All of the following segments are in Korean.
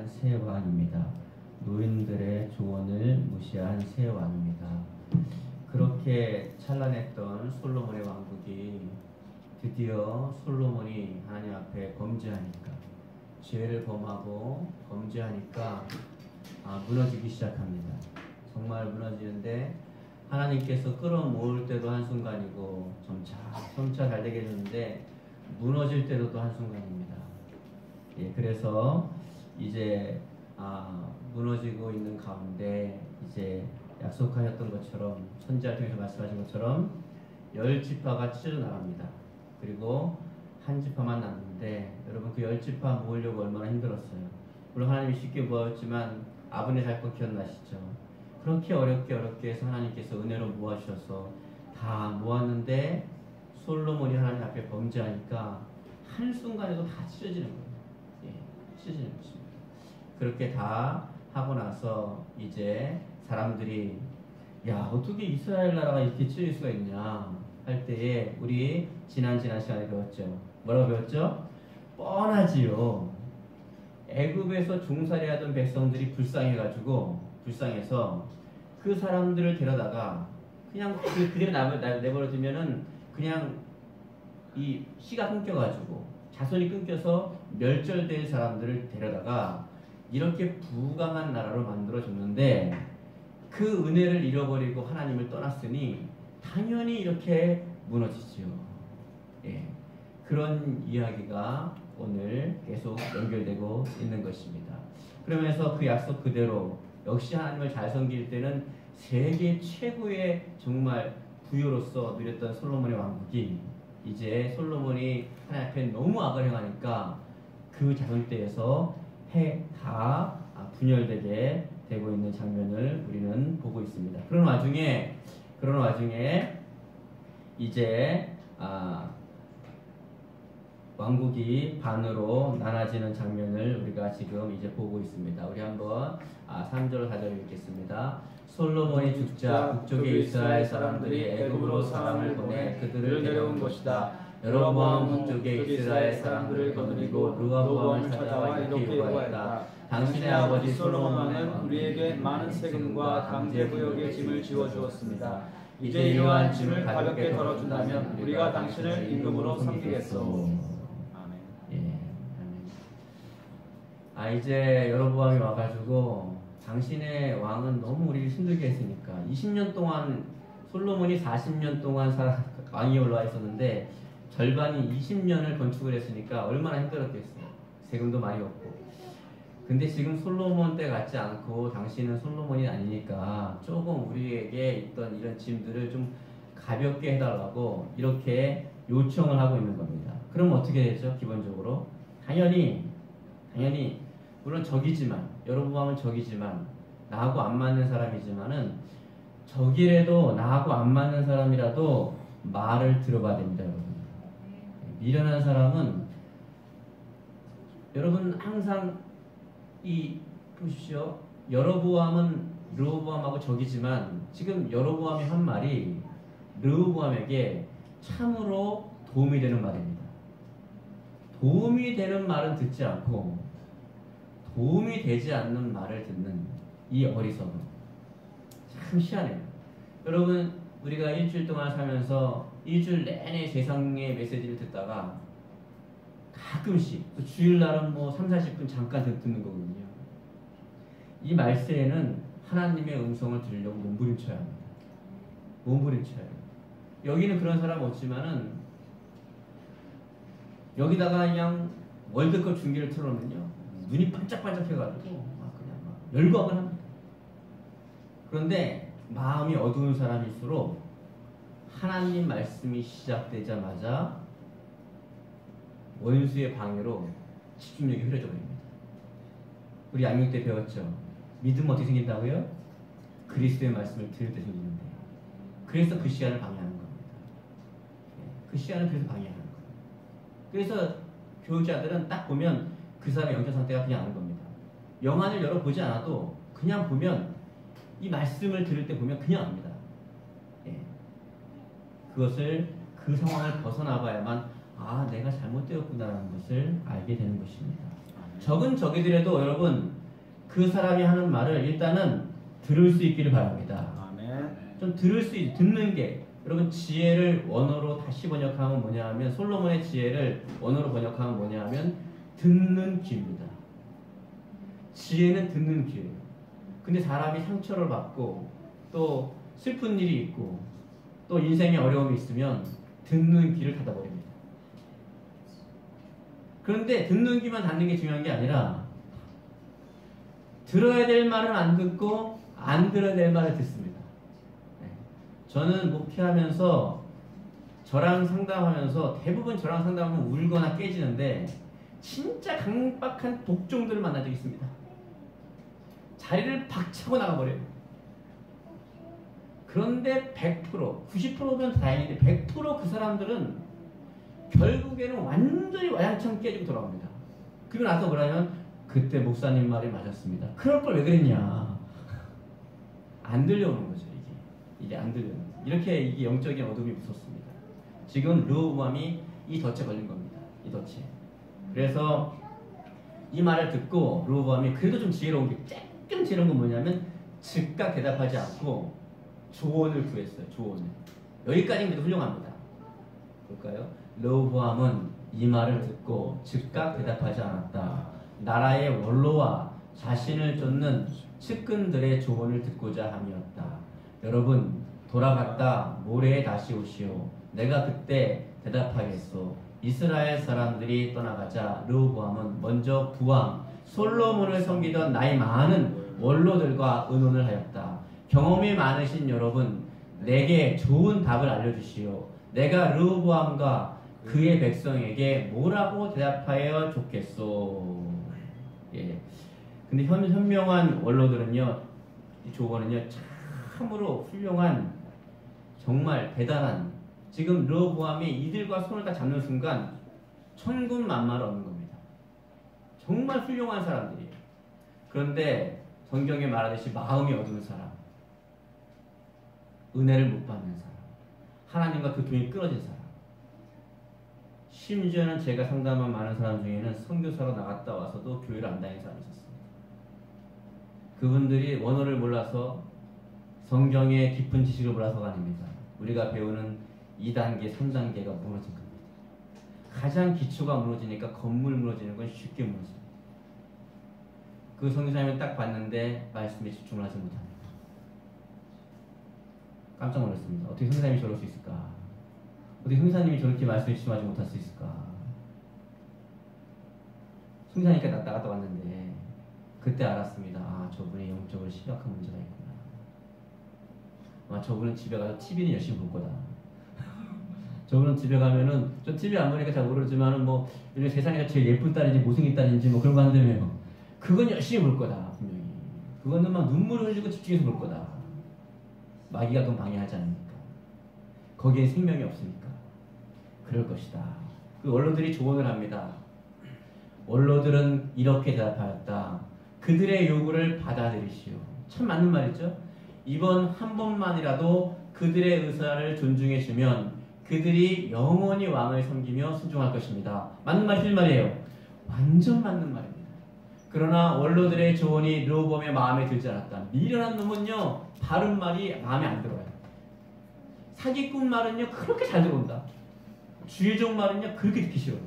무시한 새 왕입니다. 노인들의 조언을 무시한 새 왕입니다. 그렇게 찬란했던 솔로몬의 왕국이 드디어 솔로몬이 하나님 앞에 범죄하니까, 죄를 범하고 범죄하니까 무너지기 시작합니다. 정말 무너지는데 하나님께서 끌어모을 때도 한순간이고 점차 잘 되게 해주는데 무너질 때도 또 한순간입니다. 그래서 이제 무너지고 있는 가운데 이제 약속하셨던 것처럼, 선지자를 통해서 말씀하신 것처럼 10지파가 찢어져 나갑니다. 그리고 한 지파만 남는데, 여러분 그 10지파 모으려고 얼마나 힘들었어요. 물론 하나님이 쉽게 모았지만 아브네 사건 기억나시죠? 그렇게 어렵게 해서 하나님께서 은혜로 모아주셔서 다 모았는데, 솔로몬이 하나님 앞에 범죄하니까 한순간에도 다 찢어지는 거예요. 찢어지는 것입니다. 그렇게 다 하고 나서 이제 사람들이, 야, 어떻게 이스라엘 나라가 이렇게 찢어질 수가 있냐 할 때에, 우리 지난 시간에 배웠죠. 뭐라고 배웠죠? 뻔하지요. 애굽에서 종살이하던 백성들이 불쌍해서 그 사람들을 데려다가 그냥 그대로 내버려두면은 그냥 이 씨가 끊겨가지고 자손이 끊겨서 멸절될 사람들을 데려다가 이렇게 부강한 나라로 만들어줬는데, 그 은혜를 잃어버리고 하나님을 떠났으니 당연히 이렇게 무너지죠. 그런 이야기가 오늘 계속 연결되고 있는 것입니다. 그러면서 그 약속 그대로 역시 하나님을 잘 섬길 때는 세계 최고의 정말 부유로서 누렸던 솔로몬의 왕국이, 이제 솔로몬이 하나님 앞에 너무 악을 행하니까 그 자손때에서 다 분열되게 되고 있는 장면을 우리는 보고 있습니다. 그런 와중에 이제 왕국이 반으로 나눠지는 장면을 우리가 지금 이제 보고 있습니다. 우리 한번 3절 4절 읽겠습니다. 솔로몬이 죽자 북쪽의 이스라엘 사람들이 애굽으로 사람을 보내 그들을 데려온 것이다. 여로보암 북쪽의 이스라엘 사람들을 거느리고 르호보암을 찾아와 이렇게 요구하였다. 당신의 아버지 솔로몬 왕은 우리에게 많은 세금과 강제무역의 짐을 지워주었습니다. 이제 이러한 짐을 가볍게 덜어준다면 우리가 당신을 임금으로 섬기겠소. 이제 여로보암이 와가지고, 당신의 왕은 너무 우리를 힘들게 했으니까, 20년 동안 솔로몬이 40년 동안 왕이 올라와 있었는데 절반이 20년을 건축을 했으니까 얼마나 힘들었겠어요. 세금도 많이 없고. 근데 지금 솔로몬 때 같지 않고 당신은 솔로몬이 아니니까 조금 우리에게 있던 이런 짐들을 좀 가볍게 해달라고 이렇게 요청을 하고 있는 겁니다. 그럼 어떻게 되죠? 기본적으로 당연히 물론 여로보암은 적이지만 나하고 안 맞는 사람이지만은, 적이라도 나하고 안 맞는 사람이라도 말을 들어봐야 됩니다, 여러분. 미련한 사람은, 여러분 항상 보십시오. 여로보암은 르호보암하고 적이지만 지금 여로보암이 한 말이 르호보암에게 참으로 도움이 되는 말입니다. 도움이 되는 말은 듣지 않고 도움이 되지 않는 말을 듣는 이 어리석음, 참 희한해요. 여러분, 우리가 일주일 동안 살면서 일주일 내내 세상의 메시지를 듣다가 가끔씩, 또 주일날은 3, 40분 잠깐 듣는 거거든요. 이 말세에는 하나님의 음성을 들으려고 몸부림쳐야 합니다. 몸부림쳐야 해요. 여기는 그런 사람 없지만은, 여기다가 그냥 월드컵 중계를 틀어놓으면요, 눈이 반짝반짝 해가지고 그냥 열광을 합니다. 그런데 마음이 어두운 사람일수록 하나님 말씀이 시작되자마자 원수의 방해로 집중력이 흐려져 버립니다. 우리 양육 때 배웠죠. 믿음은 어떻게 생긴다고요? 그리스도의 말씀을 들을 때 생기는데, 그래서 그 시간을 방해하는 겁니다. 그 시간을 그래서 방해하는 거예요. 그래서 교육자들은 딱 보면 그 사람의 영적 상태가 그냥 아는 겁니다. 영안을 열어보지 않아도 그냥 보면, 이 말씀을 들을 때 보면 그냥 압니다. 그것을, 그 상황을 벗어나봐야만 내가 잘못되었구나라는 것을 알게 되는 것입니다. 적은 적이더라도 여러분 그 사람이 하는 말을 일단은 들을 수 있기를 바랍니다. 아멘. 좀 듣는 게 여러분 지혜를 원어로 다시 번역하면 뭐냐 하면 솔로몬의 지혜를 원어로 번역하면 뭐냐 하면 듣는 귀입니다. 지혜는 듣는 귀예요. 근데 사람이 상처를 받고 또 슬픈 일이 있고 또 인생에 어려움이 있으면 듣는 귀를 닫아버립니다. 그런데 듣는 귀만 닫는 게 중요한 게 아니라 들어야 될 말은 안 듣고 안 들어야 될 말을 듣습니다. 저는 목회하면서 저랑 상담하면서 대부분 저랑 상담하면 울거나 깨지는데 진짜 강박한 독종들을 만난 적이 있습니다. 자리를 박차고 나가버려요. 그런데 100%, 90%면 다행인데 100%그 사람들은 결국에는 완전히 와장창 깨지고 돌아옵니다. 그리고 나서 뭐라면 그때 목사님 말이 맞았습니다. 그럴 걸 왜 그랬냐. 안 들려오는 거죠. 이게 안 들려오는 거죠. 이렇게 이게 영적인 어둠이 무섭습니다. 지금 르호보암이 이 덫에 걸린 겁니다. 이 덫에. 그래서 이 말을 듣고 르호보암이 그래도 좀 지혜로운 게 조금 지혜로운 건 뭐냐면 즉각 대답하지 않고 조언을 구했어요. 조언을. 여기까지는 훌륭합니다. 볼까요? 르호보암은 이 말을 듣고 즉각 대답하지 않았다. 나라의 원로와 자신을 쫓는 측근들의 조언을 듣고자 함이었다. 여러분 돌아갔다 모레에 다시 오시오. 내가 그때 대답하겠소. 이스라엘 사람들이 떠나가자 르호보암은 먼저 부왕 솔로몬을 섬기던 나이 많은 원로들과 의논을 하였다. 경험이 많으신 여러분 내게 좋은 답을 알려주시오. 내가 르호보암과 그의 백성에게 뭐라고 대답하여 좋겠소. 예. 근데 현명한 원로들은요, 이 조언은요, 참으로 훌륭한, 정말 대단한, 지금 르호보암이 이들과 손을 다 잡는 순간 천군만마를 얻는 겁니다. 정말 훌륭한 사람들이에요. 그런데 성경에 말하듯이 마음이 어두운 사람, 은혜를 못 받는 사람, 하나님과 그 교회에 끊어진 사람, 심지어는 제가 상담한 많은 사람 중에는 선교사로 나갔다 와서도 교회를 안 다니는 사람이 있었습니다. 그분들이 원어를 몰라서 성경의 깊은 지식을 몰라서가 아닙니다. 우리가 배우는 2단계, 3단계가 무너진 겁니다. 가장 기초가 무너지니까 건물 무너지는 건 쉽게 무너집니다. 그 선교사님을 딱 봤는데 말씀에 집중을 하지 못합니다. 깜짝 놀랐습니다. 어떻게 선교사님이 저럴 수 있을까? 어떻게 선교사님이 저렇게 말씀에 집중하지 못할 수 있을까? 선교사니까 나갔다 왔는데 그때 알았습니다. 아, 저분이 영적으로 심각한 문제가 있구나. 아, 저분은 집에 가서 TV는 열심히 볼 거다. 저분은 집에 가면은 저 TV 안 보니까 잘 모르지만은 뭐 요즘 세상에서 제일 예쁜 딸인지 못생긴 딸인지 뭐 그런 거 한다며요. 그건 열심히 볼 거다. 분명히. 그거는 막 눈물을 흘리고 집중해서 볼 거다. 마귀가 그건 방해하지 않으니까. 거기에 생명이 없으니까. 그럴 것이다. 그 원로들이 조언을 합니다. 원로들은 이렇게 대답하였다. 그들의 요구를 받아들이시오. 참 맞는 말이죠. 이번 한 번만이라도 그들의 의사를 존중해 주면 그들이 영원히 왕을 섬기며 순종할 것입니다. 맞는 말이 틀린 말이에요. 완전 맞는 말입니다. 그러나 원로들의 조언이 르호보암의 마음에 들지 않았다. 미련한 놈은요, 바른 말이 마음에 안 들어요. 사기꾼 말은요, 그렇게 잘 들어온다. 주의 종 말은요, 그렇게 듣기 싫어요.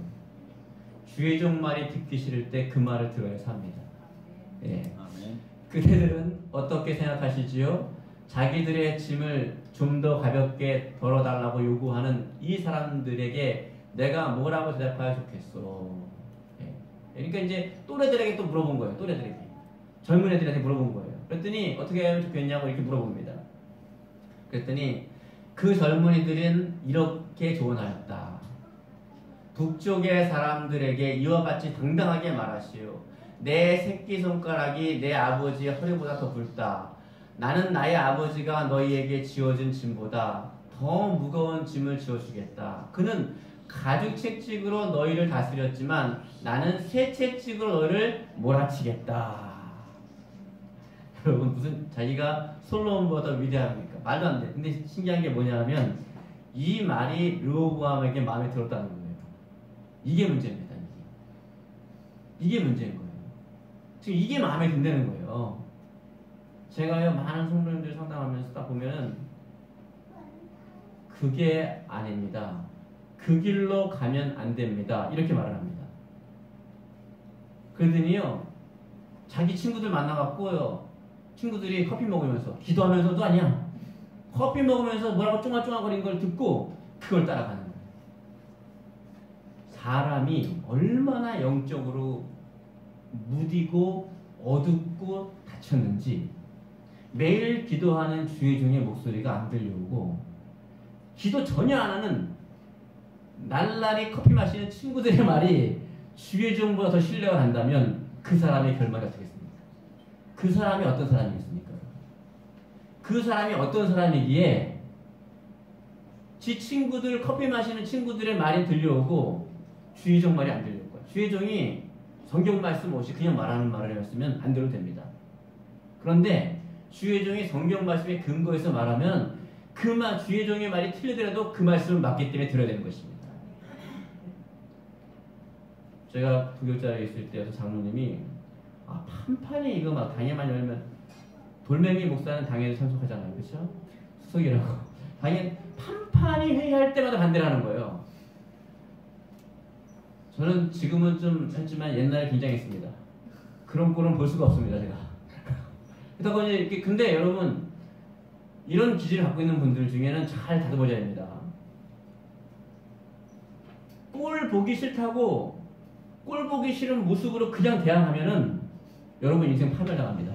주의 종 말이 듣기 싫을 때 그 말을 들어야 삽니다. 예. 아멘. 그대들은 어떻게 생각하시지요? 자기들의 짐을 좀 더 가볍게 덜어달라고 요구하는 이 사람들에게 내가 뭐라고 대답하여 좋겠어. 예. 그러니까 이제 또래들에게 또 물어본 거예요. 또래들에게. 젊은 애들한테 물어본 거예요. 그랬더니 어떻게 하면 좋겠냐고 이렇게 물어봅니다. 그랬더니 그 젊은이들은 이렇게 조언하였다. 북쪽의 사람들에게 이와 같이 당당하게 말하시오. 내 새끼손가락이 내 아버지의 허리보다 더 굵다. 나는 나의 아버지가 너희에게 지어준 짐보다 더 무거운 짐을 지어주겠다. 그는 가죽 채찍으로 너희를 다스렸지만 나는 새 채찍으로 너희를 몰아치겠다. 여러분 무슨 자기가 솔로몬보다 위대합니까? 말도 안 돼. 근데 신기한 게 뭐냐면 이 말이 르호보암에게 마음에 들었다는 거예요. 이게 문제입니다. 이게 문제인 거예요. 지금 이게 마음에 든다는 거예요. 제가요 많은 성도님들 상담하면서 딱 보면은 그게 아닙니다. 그 길로 가면 안 됩니다. 이렇게 말을 합니다. 그러더니요 자기 친구들 만나갖고요 친구들이 커피 먹으면서 기도하면서도 아니야 커피 먹으면서 뭐라고 쫑알쫑알거리는 걸 듣고 그걸 따라가는 거예요. 사람이 얼마나 영적으로 무디고 어둡고 닫혔는지 매일 기도하는 주의 종의 목소리가 안 들려오고 기도 전혀 안 하는 날라리 커피 마시는 친구들의 말이 주의 종보다 더 신뢰가 간다면 그 사람의 결말이 어떻겠습니까? 그 사람이 어떤 사람이겠습니까? 그 사람이 어떤 사람이기에 지 친구들 커피 마시는 친구들의 말이 들려오고 주의 종 말이 안 들려올 거야. 주의 종이 성경 말씀 없이 그냥 말하는 말을 했으면 안 들어도 됩니다. 그런데 주의 종이 성경 말씀에 근거해서 말하면 주의 종의 말이 틀리더라도 그 말씀은 맞기 때문에 들어야 되는 것입니다. 제가 부교자에 있을 때여서 장로님이 판판이 이거 막 당회만 열면 돌멩이 목사는 당회에 참석하잖아요. 그렇죠? 수석이라고. 당연 판판이 회의할 때마다 반대를 하는 거예요. 저는 지금은 좀 했지만 옛날에 굉장했습니다. 그런 꼴은 볼 수가 없습니다. 제가. 그러다 보니 이렇게 근데 여러분 이런 기질을 갖고 있는 분들 중에는 잘 다듬어져야 됩니다. 꼴 보기 싫다고 꼴 보기 싫은 모습으로 그냥 대항하면은 여러분 인생 파멸당합니다.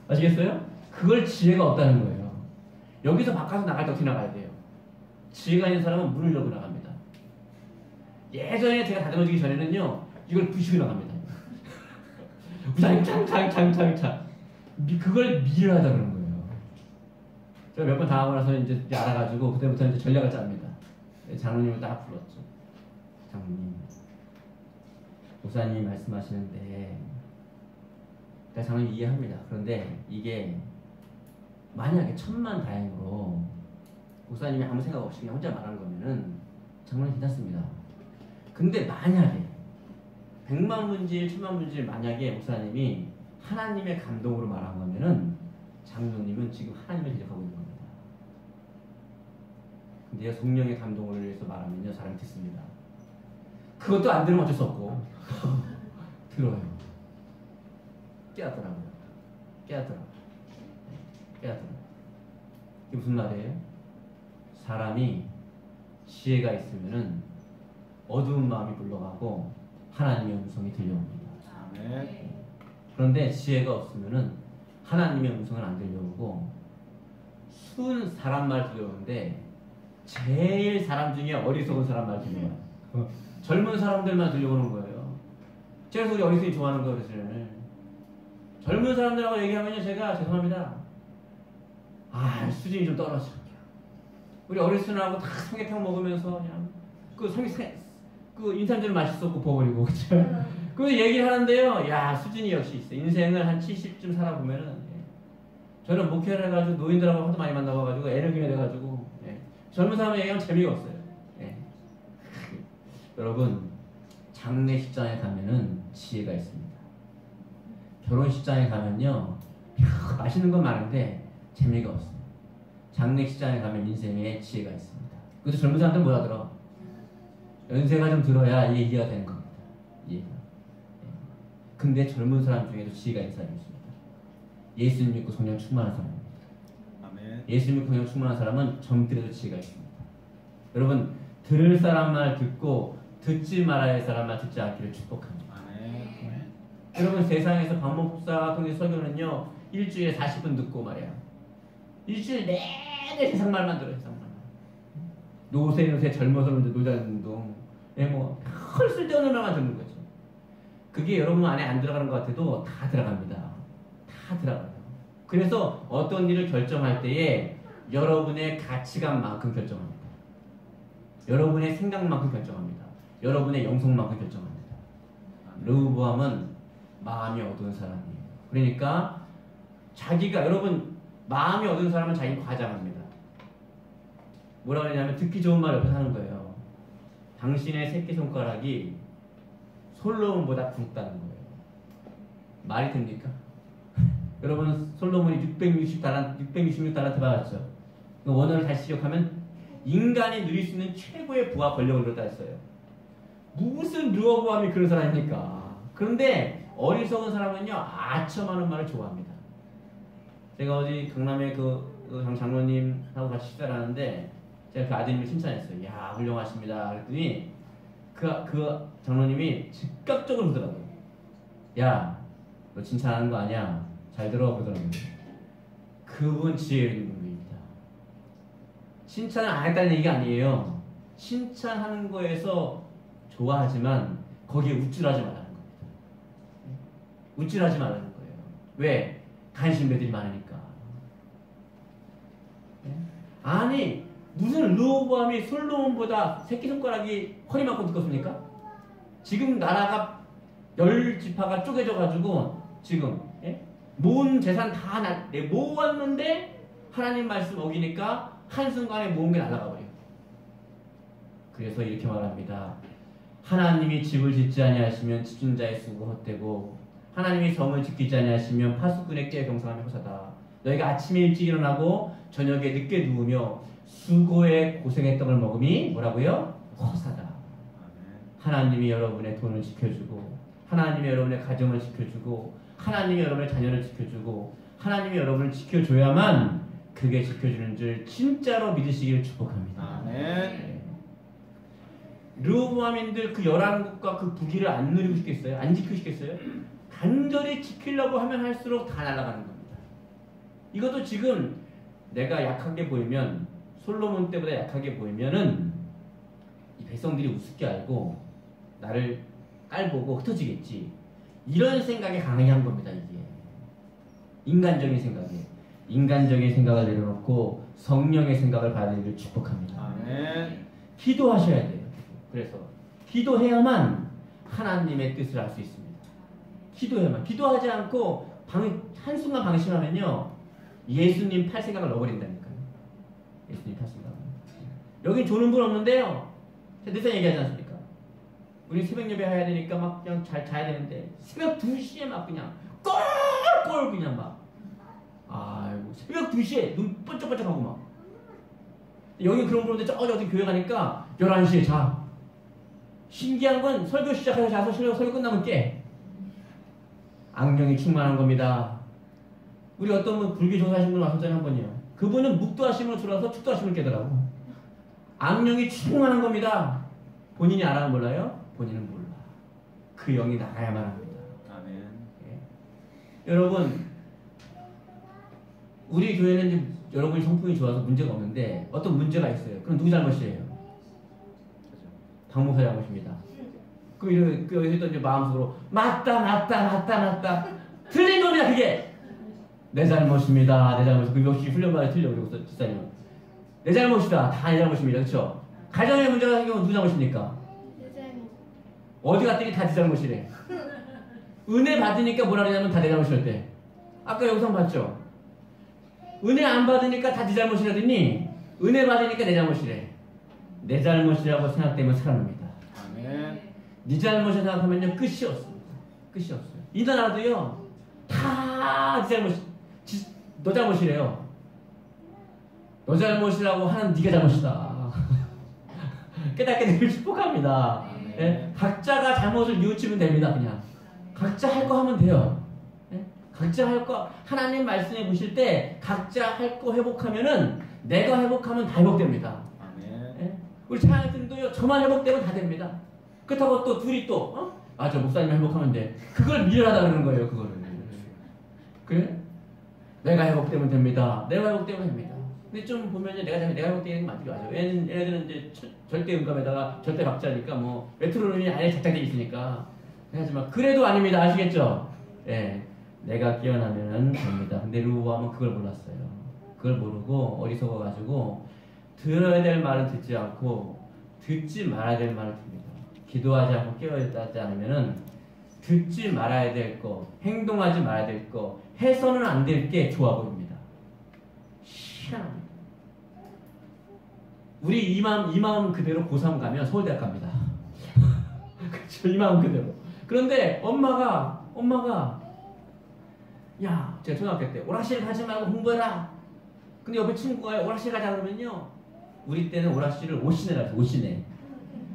아시겠어요? 그걸 지혜가 없다는 거예요. 여기서 바깥으로 나갈 때 어떻게 나가야 돼요? 지혜가 있는 사람은 문을 열고 나갑니다. 예전에 제가 다듬어지기 전에는요 이걸 부시고 나갑니다. 우상창창창창창 그걸 미를 하다 그런 거예요. 제가 몇 번 당하고 나서 이제 알아가지고 그때부터 이제 전략을 짭니다. 장로님을 딱 불렀죠. 장로님, 목사님이 말씀하시는데 내가 장로님 이해합니다. 그런데 이게 만약에 천만다행으로 목사님이 아무 생각 없이 그냥 혼자 말하는 거면은 장로님 괜찮습니다. 근데 만약에 100만분지일 1000만분지일 만약에 목사님이 하나님의 감동으로 말한 거면은 장로님은 지금 하나님을 대적하고 있는 겁니다. 근데 성령의 감동을 위해서 말하면요 사람이 듣습니다. 그것도 안 들으면 어쩔 수 없고 들어요. 깨닫더라고요. 이게 무슨 말이에요? 사람이 지혜가 있으면은 어두운 마음이 물러가고 하나님의 음성이 들려옵니다. 아멘. 그런데 지혜가 없으면은 하나님의 음성은 안 들려오고 순 사람 말 들려오는데 제일 사람 중에 어리석은 사람 말 들려와요. 젊은 사람들만 들려오는 거예요. 그래서 우리 어리석이 좋아하는 거예요. 젊은 사람들하고 얘기하면요 제가 죄송합니다. 수준이 좀 떨어져. 우리 어르신하고 다 삼계탕 먹으면서 그냥 그 인삼주를 맛있었고 버버리고 그쵸? 그 얘기를 하는데요. 수준이 역시 있어. 인생을 한 70쯤 살아보면은 저는 목회를 해가지고 노인들하고 하도 많이 만나봐가지고 에너지가 돼가지고 젊은 사람 얘기하면 재미가 없어요. 여러분 장례식장에 가면은 지혜가 있습니다. 결혼식장에 가면요 맛있는 건 많은데 재미가 없습니다. 장례식장에 가면 인생에 지혜가 있습니다. 그래서 젊은 사람들은 못 알아들어. 연세가 좀 들어야 얘기가 되는 겁니다. 이해가. 근데 젊은 사람 중에도 지혜가 있는 사람이 있습니다. 예수 믿고 성령 충만한 사람입니다. 아멘. 예수 믿고 성령 충만한 사람은 젊더라도 지혜가 있습니다. 여러분 들을 사람 말 듣고 듣지 말아야 할 사람 말 듣지 않기를 축복합니다. 아멘. 여러분 세상에서 방법사 통해 설교는요 일주일에 40분 듣고 말이야. 일주일 내내 세상 말만 들어요. 세상 말만. 노세 젊어서 놀자는 운동 헐 쓸데없는 말만 듣는 거죠. 그게 여러분 안에 안 들어가는 것 같아도 다 들어갑니다. 다 들어가요. 그래서 어떤 일을 결정할 때에 여러분의 가치관만큼 결정합니다. 여러분의 생각만큼 결정합니다. 여러분의 영성만큼 결정합니다. 르호보암은 마음이 어두운 사람이에요. 그러니까 자기가 여러분 마음이 어두운 사람은 자기 과장합니다. 뭐라 그러냐면 듣기 좋은 말 옆에 하는 거예요. 당신의 새끼손가락이 솔로몬보다 굵다는 거예요. 말이 됩니까? 여러분 솔로몬이 666달란트 받았죠. 그 원어를 다시 기억하면 인간이 누릴 수 있는 최고의 부와 권력을 누렸다 했어요. 무슨 르호보암이 그런 사람입니까? 그런데 어리석은 사람은요 아첨하는 말을 좋아합니다. 제가 어디 강남에 그 장로님하고 같이 식사를 하는데 제가 그 아드님을 칭찬했어요. 야 훌륭하십니다. 그랬더니 그 장로님이 즉각적으로 그러더라고요. 야 너 칭찬하는 거 아니야? 잘 들어 그러더라고요. 그분 지혜 있는 분입니다. 칭찬을 안 했다는 얘기가 아니에요. 칭찬하는 거에서 좋아하지만 거기에 우쭐하지 말라는 겁니다. 우쭐하지 말라는 거예요. 왜? 간신배들이 많으니까. 아니 무슨 르호보암이 솔로몬보다 새끼손가락이 허리만큼 두껍습니까? 지금 나라가 10지파가 쪼개져가지고 지금 모은 재산 다 모았는데 하나님 말씀 어기니까 한순간에 모은 게 날아가버려요. 그래서 이렇게 말합니다. 하나님이 집을 짓지 아니하시면 집중자의 수고 헛되고 하나님이 성을 지키지 아니하시면 파수꾼의 깨 경성함이 호사다. 너희가 아침에 일찍 일어나고 저녁에 늦게 누우며 수고에 고생했던 걸 먹음이 뭐라고요? 허사다. 하나님이 여러분의 돈을 지켜주고 하나님이 여러분의 가정을 지켜주고 하나님이 여러분의 자녀를 지켜주고 하나님이 여러분을 지켜줘야만 그게 지켜주는 줄 진짜로 믿으시기를 축복합니다. 아멘. 르호보암인들 그 11국과 그 부귀를 안 누리고 싶겠어요? 안 지키고 싶겠어요? 간절히 지키려고 하면 할수록 다 날아가는 겁니다. 이것도 지금 내가 약하게 보이면 솔로몬 때보다 약하게 보이면은 이 백성들이 우습게 알고 나를 깔보고 흩어지겠지. 이런 생각에 강한 겁니다. 이게 인간적인 생각을 내려놓고 성령의 생각을 받으기를 축복합니다. 아멘. 기도하셔야 돼요. 그래서 기도해야만 하나님의 뜻을 알 수 있습니다. 기도해야만. 기도하지 않고 한순간 방심하면요 예수님 팔 생각을 넣어버린다니까요. 예수님 팔 생각. 여긴 조는 분 없는데요. 늦은 얘기하지 않습니까? 우리 새벽 예배 해야 되니까 막 그냥 잘 자야 되는데 새벽 2시에 막 그냥 꼴꼴 그냥 막 아이고 새벽 2시에 눈 번쩍번쩍하고 막 여기 그런 분인데 저기 교회 가니까 11시에 자. 신기한 건 설교 시작해서 자서 설교 끝나면 깨. 악령이 충만한 겁니다. 우리 어떤 분 불교 조사하신 분 왔었잖아요, 한 번이요. 그분은 묵도하심으로 들어와서 축도하심을 깨더라고. 악령이 충만한 겁니다. 본인이 알아는 몰라요? 본인은 몰라. 그 영이 나가야만 합니다. 아멘. 예. 여러분, 우리 교회는 이제 여러분이 성품이 좋아서 문제가 없는데 어떤 문제가 있어요. 그럼 누구 잘못이에요? 박 목사 잘못입니다. 여기서 또 이제 마음속으로 맞다 틀린 겁니다. 그게 내 잘못입니다. 내 잘못. 그 역시 훈련받아 틀려. 그리고 집사님은 내 잘못이다. 다 내 잘못입니다. 그렇죠? 가정에 문제가 생기면 누구 잘못입니까? 내 잘못. 어디 갔더니 다 내 잘못이래. 은혜 받으니까 뭐라 그러냐면 다 내 잘못이랬대. 아까 영상 봤죠? 은혜 안 받으니까 다 네 잘못이라더니 은혜 받으니까 내 잘못이래. 내 잘못이라고 생각되면 살아납니다. 아멘. 네 잘못을 생각하면요 끝이 없습니다. 끝이 없어요. 이 나라도요 다 네 잘못, 너 잘못이래요. 너 잘못이라고 하는 네가 잘못이다. 깨닫게 되길 축복합니다. 예? 각자가 잘못을 뉘우치면 됩니다. 그냥 각자 할 거 하면 돼요. 예? 각자 할 거 하나님 말씀해 보실 때 각자 할 거 회복하면은 내가 회복하면 다 회복됩니다. 아멘. 예? 우리 차장님도요 저만 회복되면 다 됩니다. 그렇다고 또 둘이 또 저 목사님 회복하면 돼. 그걸 미련하다 그러는 거예요. 그거를. 그래? 내가 회복되면 됩니다. 내가 회복되면 됩니다. 근데 좀 보면요 내가 회복되는 게 맞죠. 얘네들은 이제 절대 음감에다가 절대 박자니까 뭐 메트로놈이 안에 작작되어 있으니까 하지만 그래도 아닙니다. 아시겠죠? 예, 내가 깨어나면 됩니다. 근데 르호보암은 그걸 몰랐어요. 그걸 모르고 어리석어가지고 들어야 될 말은 듣지 않고 듣지 말아야 될 말을 듭니다. 기도하지 않고 깨어있지 않으면은 듣지 말아야 될 거, 행동하지 말아야 될 거, 해서는 안 될 게 좋아 보입니다. 희한합니다. 우리 이 마음 그대로 고3 가면 서울대학 갑니다. 그렇죠. 이 마음 그대로. 그런데 엄마가 야, 제가 초등학교 때 오락실 가지 말고 공부해라. 근데 옆에 친구가 오락실 가자 그러면요, 우리 때는 오락실을 오시네라 해서 오시네.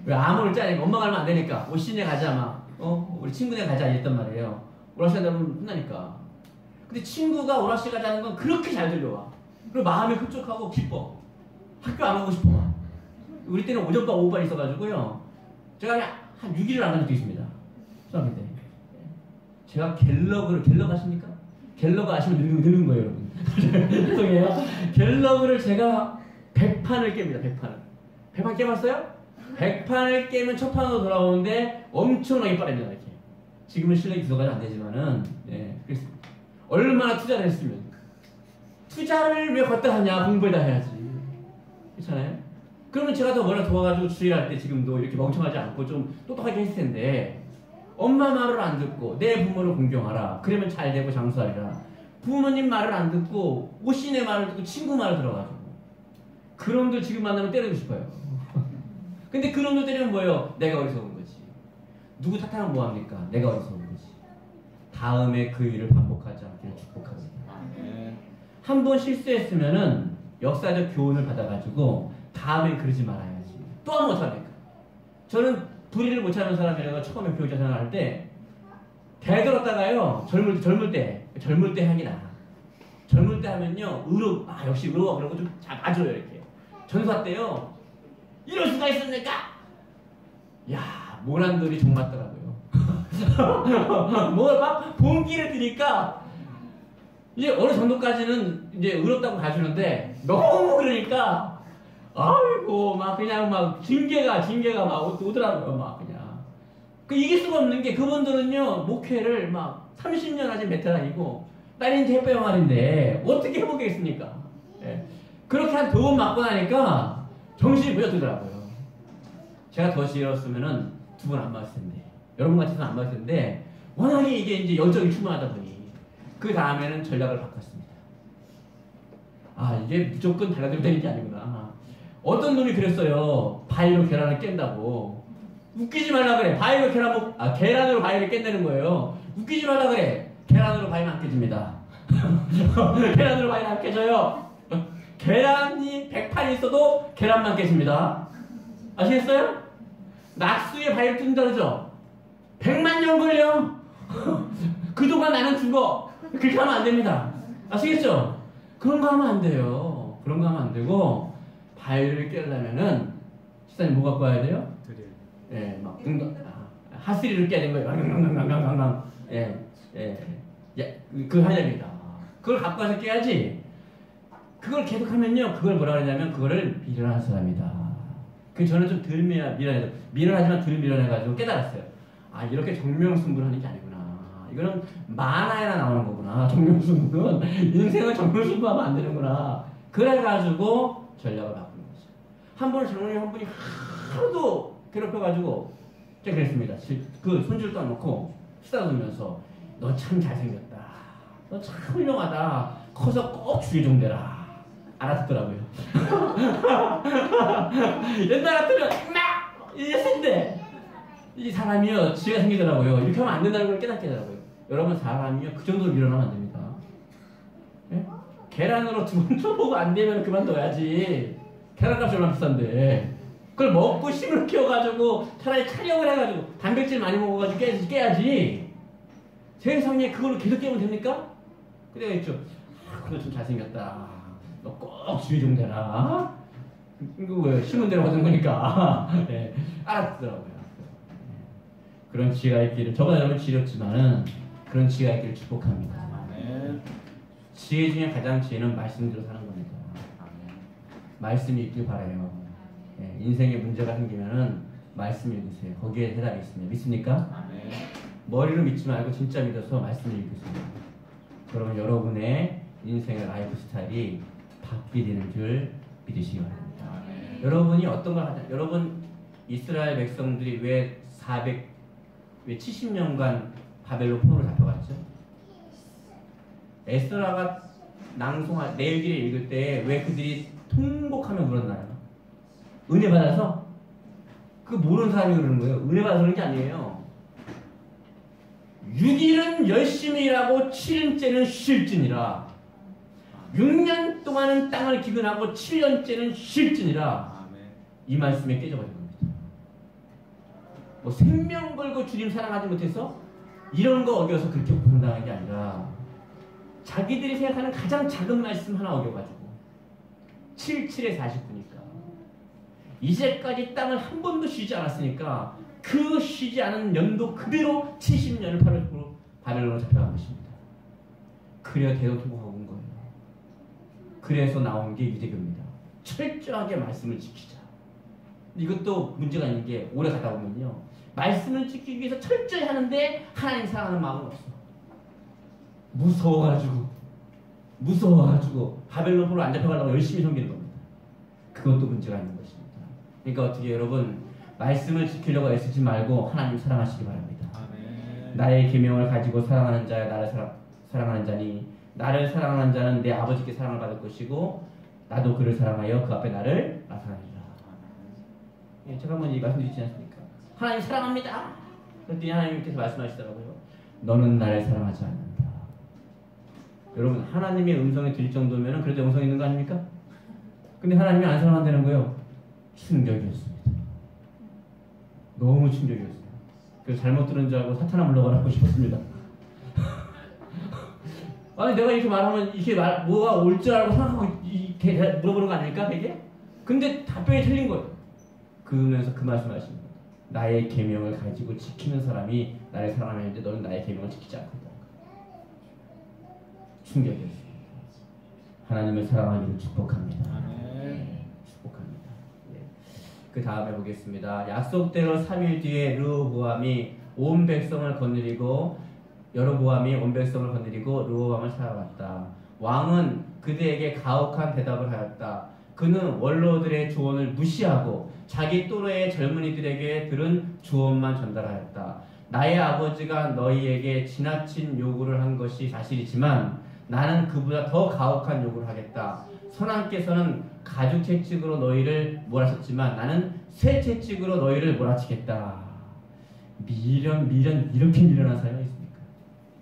왜 아무를 짜니까 엄마가 하면 안 되니까 오시네 가자 막 우리 친구네 가자 이랬단 말이에요. 오락실 가면 혼나니까. 근데 친구가 오락실 가자는 건 그렇게 잘 들려와. 그리고 마음이 흡족하고 기뻐. 학교 안 가고 싶어 막. 우리 때는 오전반 오후반 있어가지고요, 제가 한 6일을 안 간 적도 있습니다. 초등학교 때. 제가 갤러그 아십니까? 갤러그 아시면 느는 거예요, 여러분. 죄송해요. 갤러그를 제가 100판을 깹니다. 100판을. 100판 깨봤어요? 100판을 깨면 첫 판으로 돌아오는데 엄청나게 빠릅니다. 이렇게. 지금은 실력이 구도가 안 되지만은, 예, 그렇습니다. 얼마나 투자를 했으면. 투자를 왜 걷다 하냐? 공부에다 해야지. 그렇잖아요? 그러면 제가 더 뭐라 도와가지고 주의할 때 지금도 이렇게 멍청하지 않고 좀 똑똑하게 했을 텐데, 엄마 말을 안 듣고 내 부모를 공경하라. 그러면 잘 되고 장수하리라. 부모님 말을 안 듣고 오신의 말을 듣고 친구 말을 들어가지고 그놈들 지금 만나면 때리고 싶어요. 근데 그놈들 때리면 뭐예요? 내가 어리석은 거지. 누구 탓하면 뭐합니까? 내가 어리석은 거지. 다음에 그 일을 반복하지 않기를 축복합니다. 한 번 실수했으면은 역사적 교훈을 받아가지고 다음에 그러지 말아야지. 또 한 번 못합니까? 저는 불의를 못 참는 사람이라서 처음에 교육자 생활할 때 대들었다가요, 젊을 때 하긴 나. 젊을 때 하면요, 역시 의로 그러고 좀 잡아줘요, 이렇게. 전사 때요, 이럴 수가 있습니까? 야, 모난돌이 정 맞더라고요. 뭘 막 본기를 드니까 이제 어느 정도까지는 이제 의롭다고 봐주는데 너무 그러니까 아이고 막 그냥 막 징계가 막 오더라고요. 막 그냥 그 이길 수가 없는 게, 그분들은요 목회를 막 30년 하신 베테랑이고 딸인 햇배영활인데 어떻게 해보겠습니까? 예. 그렇게 한 2번 맞고 나니까 정신이 무너지더라고요. 제가 더 싫었으면은 2번 안 맞을 텐데, 여러분 같이는 안 맞을 텐데, 워낙에 이게 이제 열정이 충만하다 보니 그 다음에는 전략을 바꿨습니다. 아, 이게 무조건 달라들면 되는 게 아니구나. 어떤 놈이 그랬어요. 바위로 계란을 깬다고. 웃기지 말라 그래. 바위로 계란으로 바위를 깬다는 거예요. 웃기지 말라 그래. 계란으로 바위는 안 깨집니다. 계란으로 바위는 안 깨져요. 계란이 100판 있어도 계란만 깨집니다. 아시겠어요? 낙수에 바위를 뜬다 그러죠? 100만 년 걸려. 그동안 나는 죽어. 그렇게 하면 안 됩니다. 아시겠죠? 그런 거 하면 안 돼요. 그런 거 하면 안 되고, 바위를 깨려면은 시사님 뭐 갖고 와야 돼요? 드릴. 예, 막 하스리를 깨야 되는 거예요. 그거 해야 됩니다. 그걸 갖고 와서 깨야지. 그걸 계속하면요, 그걸 뭐라 그러냐면 그거를 미련한 사람이다. 그 저는 좀 덜 미련해서, 미련하지만 덜 미련해가지고 깨달았어요. 아, 이렇게 정명승부하는 게 아니구나. 이거는 만화에나 나오는 거구나. 정명승부는 인생을 정명승부하면 안 되는구나. 그래가지고 전략을 바꾸는 거죠. 한 번은 장로님 한 분이 하루도 괴롭혀가지고 제가 그랬습니다. 그 손줄 떠놓고 쓰다듬으면서 너 참 잘생겼다. 너 참 훌륭하다. 커서 꼭 주의종 되라. 알아듣더라고요. 옛날 같으면 막 이랬을 텐데 이 사람이요, 지가 생기더라고요. 이렇게 하면 안 된다는 걸 깨닫게 되더라고요. 여러분, 사람이요 그 정도로 밀어나면 안 됩니다. 예? 계란으로 2번 쳐보고 안 되면 그만둬야지. 계란값이 얼마나 비싼데. 그걸 먹고 힘을 키워가지고 차라리 촬영을 해가지고 단백질 많이 먹어가지고 깨야지. 세상에 그걸로 계속 깨면 됩니까? 그래야 있죠. 아, 그거 좀 잘생겼다. 너 꼭 주의종 되라. 이거 왜 심은 대로 하는 거니까. 네, 알았더라고요. 그런 지혜가 있기를, 저보다 여러분 지렸지만은 그런 지혜가 있기를 축복합니다. 아멘. 지혜 중에 가장 지혜는 말씀대로 사는 겁니다. 말씀이 있길 바라요. 예, 인생에 문제가 생기면은 말씀 읽으세요. 거기에 대답이 있습니다. 믿습니까? 아멘. 머리로 믿지 말고 진짜 믿어서 말씀을 읽으세요. 그러면 여러분의 인생의 라이프 스타일이 바뀌는 줄 믿으시기 바랍니다. 아멘. 여러분이 어떤 걸 하냐? 여러분, 이스라엘 백성들이 왜 70년간 바벨론 포로로 잡혀갔죠? 에스라가 낭송할 내일기를 읽을 때 왜 그들이 통곡하며 울었나요? 은혜 받아서? 그 모르는 사람이 그러는 거예요. 은혜 받아서 그런 게 아니에요. 6일은 열심히 일하고 7일째는 쉴지니라. 6년 동안은 땅을 기근하고 7년째는 쉴지니라. 아멘. 이 말씀에 깨져버린 겁니다. 뭐 생명 걸고 주님 사랑하지 못해서 이런 거 어겨서 그렇게 고통당한 게 아니라 자기들이 생각하는 가장 작은 말씀 하나 어겨가지고 77에 49니까 이제까지 땅을 한 번도 쉬지 않았으니까 그 쉬지 않은 연도 그대로 70년을 바벨론으로 잡혀간 것입니다. 그래야 대동통곡하고 온 거예요. 그래서 나온 게 유대교입니다. 철저하게 말씀을 지키자. 이것도 문제가 있는 게 오래 가다 보면요, 말씀을 지키기 위해서 철저히 하는데 하나님 사랑하는 마음은 없어. 무서워가지고 바벨론으로 안 잡혀가려고 열심히 섬기는 겁니다. 그것도 문제가 있는 것입니다. 그러니까 어떻게 여러분, 말씀을 지키려고 애쓰지 말고 하나님 사랑하시기 바랍니다. 아멘. 나의 계명을 가지고 사랑하는 자야 나를 사랑하는 자니 나를 사랑하는 자는 내 아버지께 사랑을 받을 것이고 나도 그를 사랑하여 그 앞에 나를 나타내리라. 예, 제가 한번 이 말씀드리지 않습니까? 하나님 사랑합니다. 그랬더니 하나님께서 말씀하시더라고요. 너는 나를 사랑하지 않는다. 여러분, 하나님의 음성이 들릴 정도면 그래도 영성이 있는 거 아닙니까? 근데 하나님이 안 사랑한다는 거예요. 충격이었습니다. 너무 충격이었어요. 그래서 잘못 들은 줄 알고 사탄아 물러가라고 싶었습니다. 아니 내가 이렇게 말하면 이렇게 뭐가 올 줄 알고 생각하고 이렇게 물어보는 거 아닙니까? 되게? 근데 답변이 틀린 거예요. 그러면서 그 말씀하십니다. 나의 계명을 가지고 지키는 사람이 나를 사랑하는데 너는 나의 계명을 지키지 않고 있다. 충격이었습니다. 하나님을 사랑하기를 축복합니다. 아멘. 축복합니다. 예. 그 다음에 보겠습니다. 약속대로 3일 뒤에 르호보암이 온 백성을 거느리고 여로보암이 온 백성을 거느리고 르호보암을 찾아갔다. 왕은 그들에게 가혹한 대답을 하였다. 그는 원로들의 조언을 무시하고 자기 또래의 젊은이들에게 들은 조언만 전달하였다. 나의 아버지가 너희에게 지나친 요구를 한 것이 사실이지만 나는 그보다 더 가혹한 요구를 하겠다. 선왕께서는 가죽 채찍으로 너희를 몰아쳤지만 나는 쇠 채찍으로 너희를 몰아치겠다. 미련 이렇게 미련한 사람이 있습니까?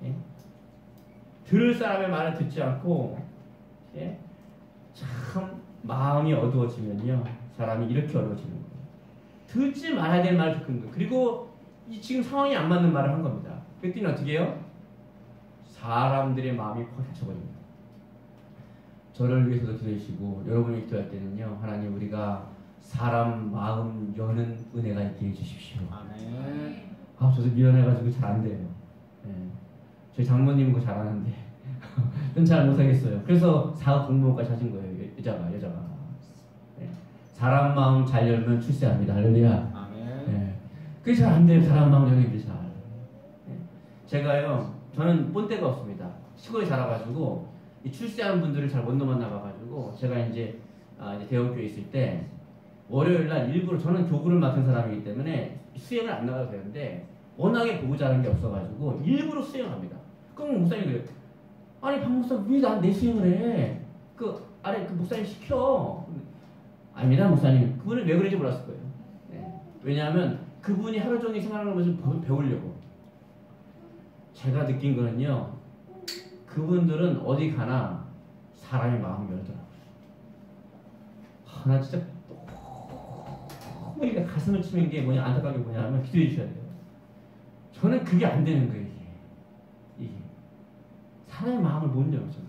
예? 들을 사람의 말을 듣지 않고, 예? 참 마음이 어두워지면요 사람이 이렇게 어두워지는 거예요. 듣지 말아야 될 말을 듣는 거예요. 그리고 지금 상황이 안 맞는 말을 한 겁니다. 그랬더니 어떻게 해요? 사람들의 마음이 확 닫혀버립니다. 저를 위해서도 기도해주시고 여러분이 기도할 때는요, 하나님 우리가 사람 마음 여는 은혜가 있게 해주십시오. 아멘. 아, 저도 미련해가지고 잘 안 돼요. 예. 저희 장모님은 그거 잘하는데 전 잘 못하겠어요. 그래서 사업 공무원까지 하신 거예요. 여자가. 예. 사람 마음 잘 열면 출세합니다. 할렐루야. 아멘. 예. 그게 잘 안 돼요. 사람 마음 여는 게 잘. 예. 제가요, 저는 본때가 없습니다. 시골에 자라가지고 이 출세하는 분들을 잘 못 만나봐가지고 제가 이제 대형교회 있을 때 월요일날 일부러, 저는 교구를 맡은 사람이기 때문에 수행을 안 나가도 되는데 워낙에 보고 자란 게 없어가지고 일부러 수행합니다. 그럼 목사님이 그래요. 아니 박 목사 왜 내 수행을 해? 그 아래 그 목사님 시켜. 아닙니다 목사님. 그분은 왜 그런지 몰랐을 거예요. 네. 왜냐하면 그분이 하루 종일 생활하는 것을 배우려고. 제가 느낀 거는요, 그분들은 어디 가나 사람의 마음이 열더라고요. 나 진짜 너무 이게 가슴을 치는 게 뭐냐, 안타까운 게 뭐냐면 기도해 주셔야 돼요. 저는 그게 안 되는 거예요. 이게 사람의 마음을 못 열었잖아요.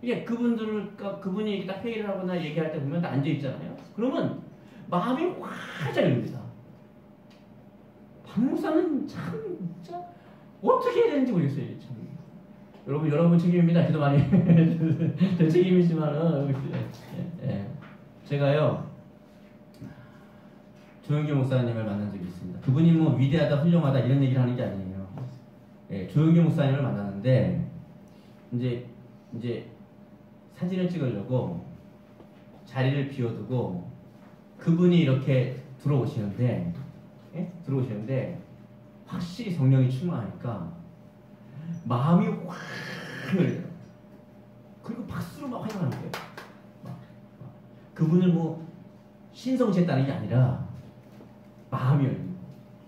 이게 그분이 이렇게 딱 회의를 하거나 얘기할 때 보면 다 앉아 있잖아요. 그러면 마음이 확 열립니다. 박 목사는 참 진짜 어떻게 해야 되는지 모르겠어요. 참. 여러분 책임입니다. 기도 많이 제 책임이지만은 제가요 조영규 목사님을 만난 적이 있습니다. 그분이 뭐 위대하다, 훌륭하다 이런 얘기를 하는 게 아니에요. 예, 조영규 목사님을 만났는데 이제 사진을 찍으려고 자리를 비워두고 그분이 이렇게 들어오시는데 확실히 성령이 충만하니까 마음이 확 열려요. 그리고 박수로 막 환영하는 거예요. 그분을 뭐 신성시했다는 게 아니라 마음이 열리고,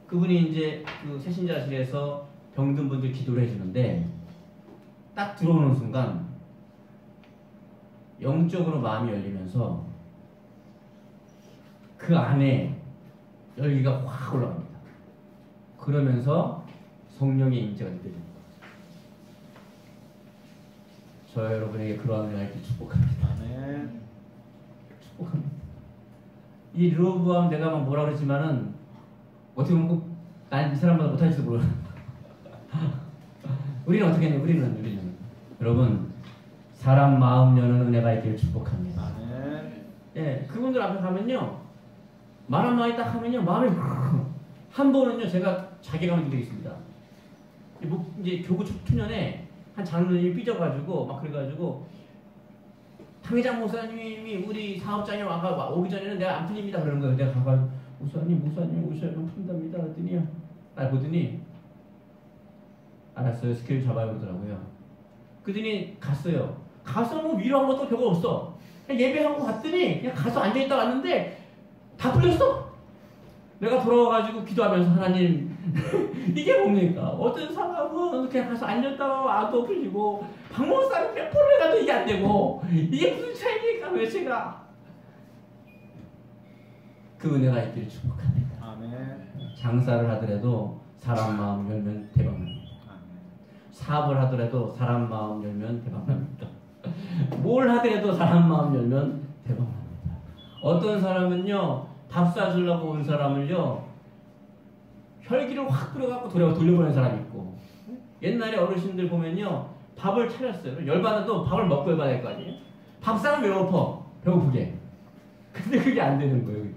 그분이 이제 그 새신자실에서 병든 분들 기도를 해주는데 딱 들어오는 순간 영적으로 마음이 열리면서 그 안에 열기가 확 올라갑니다. 그러면서 성령의 임재가 느껴집니다. 저 여러분에게 그러한 은혜가 있길 축복합니다. 아멘. 축복합니다. 이 르호보암 내가 막 뭐라 그러지만은 어떻게 보면 난 이 사람보다 못할지도 몰라. 우리는 어떻게 했냐? 우리는 여러분 사람 마음 여는 은혜가 있기를 축복합니다. 아멘. 예, 그분들 앞에 가면요 말 한마디 딱 하면요 마음이 한 번은요 제가 자괴감을 느끼겠습니다. 이제 교구 초년에 한 장로님이 삐져가지고 막 그래가지고 당회장 목사님이 우리 사업장에 오기 전에는 내가 안 풀립니다 그러는 거예요. 내가 가가 목사님 오셔야만 푼답니다 그랬더니 보더니 알았어요 스케줄 잡아요 그러더라고요. 그러더니 갔어요. 가서 뭐 위로한 것도 별거 없어. 그냥 예배하고 갔더니 그냥 가서 앉아있다 왔는데 다 풀렸어. 내가 돌아와가지고 기도하면서 하나님 이게 뭡니까? 어떤 사람은 그냥 가서 앉았다가 와도 풀리고 박목사는 몇 번을 가도 이게 안 되고 이게 무슨 차이입니까? 왜 제가 그 은혜가 있기를 축복합니다. 아멘. 장사를 하더라도 사람 마음 열면 대박납니다. 사업을 하더라도 사람 마음 열면 대박납니다. 뭘 하더라도 사람 마음 열면 대박납니다. 어떤 사람은요 밥 사주려고 온 사람을요 혈기를 확 뿌려갖고 돌려보낸 사람이 있고 옛날에 어르신들 보면요 밥을 차렸어요. 열받아도 밥을 먹고 열받아야 할 거 아니에요. 밥상은 왜 엎어? 배고프게. 근데 그게 안 되는 거예요. 그게.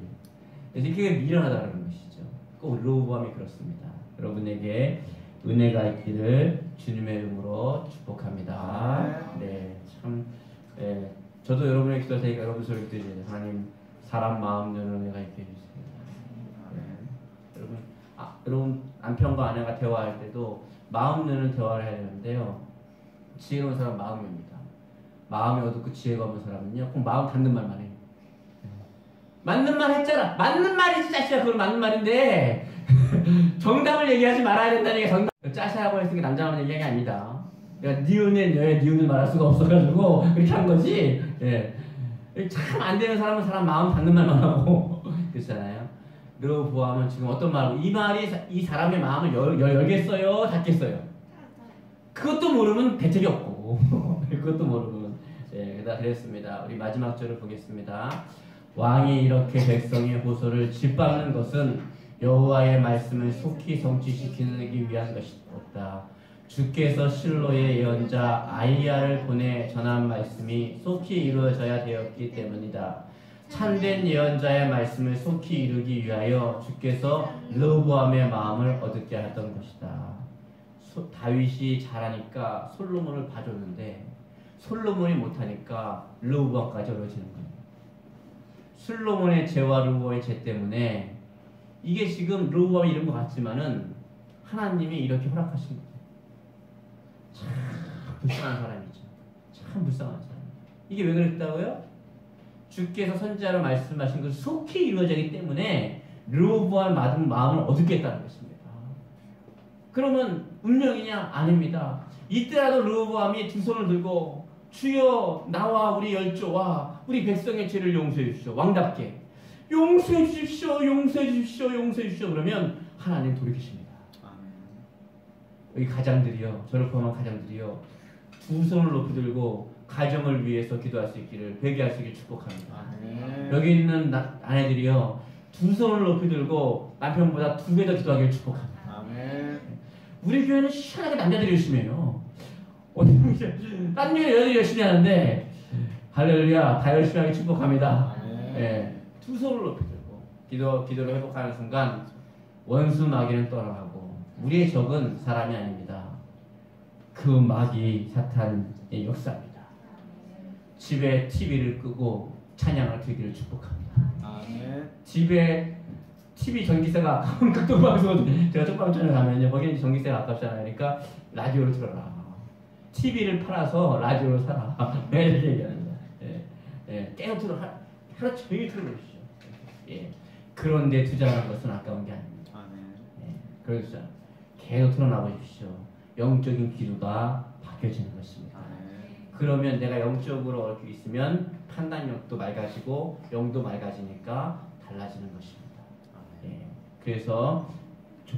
그래서 그게 미련하다는 것이죠. 꼭 르호보암이 그렇습니다. 여러분에게 은혜가 있기를 주님의 이름으로 축복합니다. 네, 참 저도 여러분의 기도할 테니까 여러분 소리 드리세요. 하나님 사람 마음 여는 은혜가 있게 해주세요. 여러분 남편과 아내가 대화할 때도 마음 여는 대화를 해야 되는데요. 지혜로운 사람 마음입니다. 마음이 어둡고 지혜가 없는 사람은요 꼭 마음 닿는 말만 해요. 맞는 말 했잖아. 맞는 말이지 짜시야. 그건 맞는 말인데 정답을 얘기하지 말아야 된다니까. 정답 짜시라고 했으니 남자만 얘기한 게 아닙니다. 그러니까 니은에 너의 니은을 말할 수가 없어가지고 그렇게 한 거지. 예. 참 안 되는 사람은 사람 마음 닿는 말만 하고 그렇잖아요. 르호보암은 지금 어떤 말로 이 말이 이 사람의 마음을 열겠어요, 닫겠어요. 그것도 모르면 대책이 없고 그것도 모르면 그랬습니다. 우리 마지막 절을 보겠습니다. 왕이 이렇게 백성의 호소를 짓밟는 것은 여호와의 말씀을 속히 성취시키기 위한 것이었다. 주께서 실로의 예언자 아이야를 보내 전한 말씀이 속히 이루어져야 되었기 때문이다. 참된 예언자의 말씀을 속히 이루기 위하여 주께서 르호보암의 마음을 얻게 하였던 것이다. 다윗이 잘하니까 솔로몬을 봐줬는데 솔로몬이 못하니까 르호보암까지 어려지는 거예요. 솔로몬의 죄와 르호보암의 죄 때문에 이게 지금 르호보암이 이런 것 같지만은 하나님이 이렇게 허락하신 거예요. 참 불쌍한 사람이죠. 참 불쌍한 사람. 이게 왜 그랬다고요? 주께서 선지자로 말씀하신 것이 속히 이루어지기 때문에 르호보암 마음을 얻겠다는 것입니다. 그러면 운명이냐? 아닙니다. 이때라도 르호보암이 두 손을 들고 주여 나와 우리 열조와 우리 백성의 죄를 용서해 주십시오. 왕답게 용서해 주십시오. 용서해 주십시오. 용서해 주십시오. 그러면 하나님 돌이키십니다. 여기 가장들이요. 저를 포함한 가장들이요. 두 손을 높이 들고 가정을 위해서 기도할 수 있기를 회개할 수 있기를 축복합니다. 여기 있는 아내들이요. 두 손을 높이 들고 남편보다 2배 더 기도하기를 축복합니다. 우리 교회는 희한하게 남자들이 열심히 해요. 딴 교회 여자들이 열심히 하는데 할렐루야 다 열심히 하기 축복합니다. 두 손을 높이 들고 기도를 회복하는 순간 원수 마귀는 떠나가고 우리의 적은 사람이 아닙니다. 그 마귀 사탄의 역사입니다. 집에 TV를 끄고 찬양을 드리기를 축복합니다. 집에 TV 전기세가 아까운 극동방송 제가 쪽방촌에 가면요 거기는 전기세가 아깝잖아요. 그러니까 라디오를 틀어라. TV를 팔아서 라디오를 사라. 내가 이렇게 얘기하는 거야. 깨어 틀어 하루 종일 틀어놓으시죠. 그런데 투자하는 것은 아까운 게 아닙니다. 그래서 계속 드러나 보십시오. 영적인 기도가 바뀌어지는 것입니다. 그러면 내가 영적으로 얽혀 있으면 판단력도 맑아지고 영도 맑아지니까 달라지는 것입니다. 예. 그래서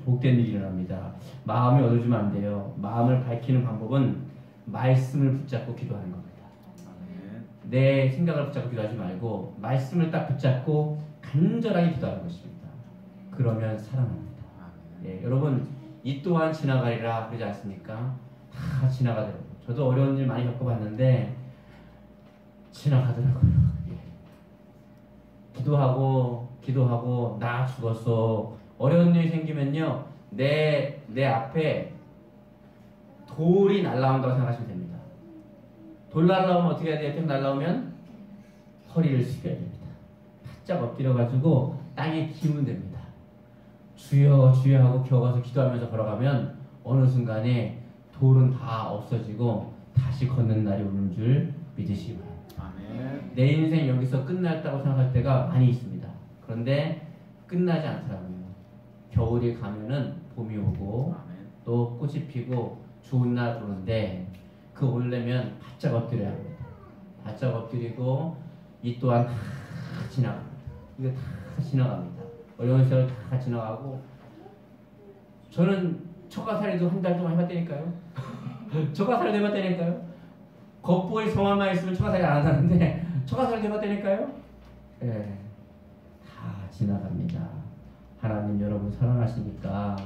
복된 일이 일어납니다. 마음이 어두워지면 안 돼요. 마음을 밝히는 방법은 말씀을 붙잡고 기도하는 겁니다. 내 생각을 붙잡고 기도하지 말고 말씀을 딱 붙잡고 간절하게 기도하는 것입니다. 그러면 살아납니다. 예, 여러분 이 또한 지나가리라 그러지 않습니까? 다 지나가더라고요. 저도 어려운 일 많이 겪어봤는데 지나가더라고요. 예. 기도하고 나 죽었어. 어려운 일이 생기면요 내 앞에 돌이 날라온다고 생각하시면 됩니다. 돌 날라오면 어떻게 해야 돼요? 계속 날라오면 허리를 숙여야 됩니다. 바짝 엎드려가지고 땅에 기우면 됩니다. 주여 주여 하고 겨워서 기도하면서 걸어가면 어느 순간에 돌은 다 없어지고 다시 걷는 날이 오는 줄 믿으시기 바랍니다. 내 인생 여기서 끝났다고 생각할 때가 많이 있습니다. 그런데 끝나지 않더라고요. 겨울이 가면은 봄이 오고 또 꽃이 피고 좋은 날 오는데 그 오려면 바짝 엎드려야 합니다. 바짝 엎드리고 이 또한 다 지나갑니다. 이거 다 지나갑니다. 어려운 시절 다 지나가고 저는 처가살이도 한 달 동안 해봤다니까요. 처가살이도 해봤다니까요. 겉보기 성함만 있으면 처가살이 안 한다는데 처가살이도 해봤다니까요. 예, 다 지나갑니다. 하나님 여러분 사랑하시니까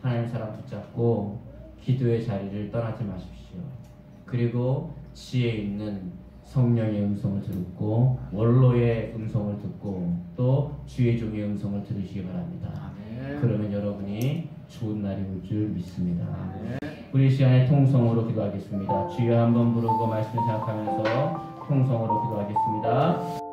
하나님 사랑 붙잡고 기도의 자리를 떠나지 마십시오. 그리고 지혜 있는 성령의 음성을 듣고 원로의 음성을 듣고 또 주의 종의 음성을 들으시기 바랍니다. 그러면 여러분이 좋은 날이 올 줄 믿습니다. 우리 시간에 통성으로 기도하겠습니다. 주여 한번 부르고 말씀을 생각하면서 통성으로 기도하겠습니다.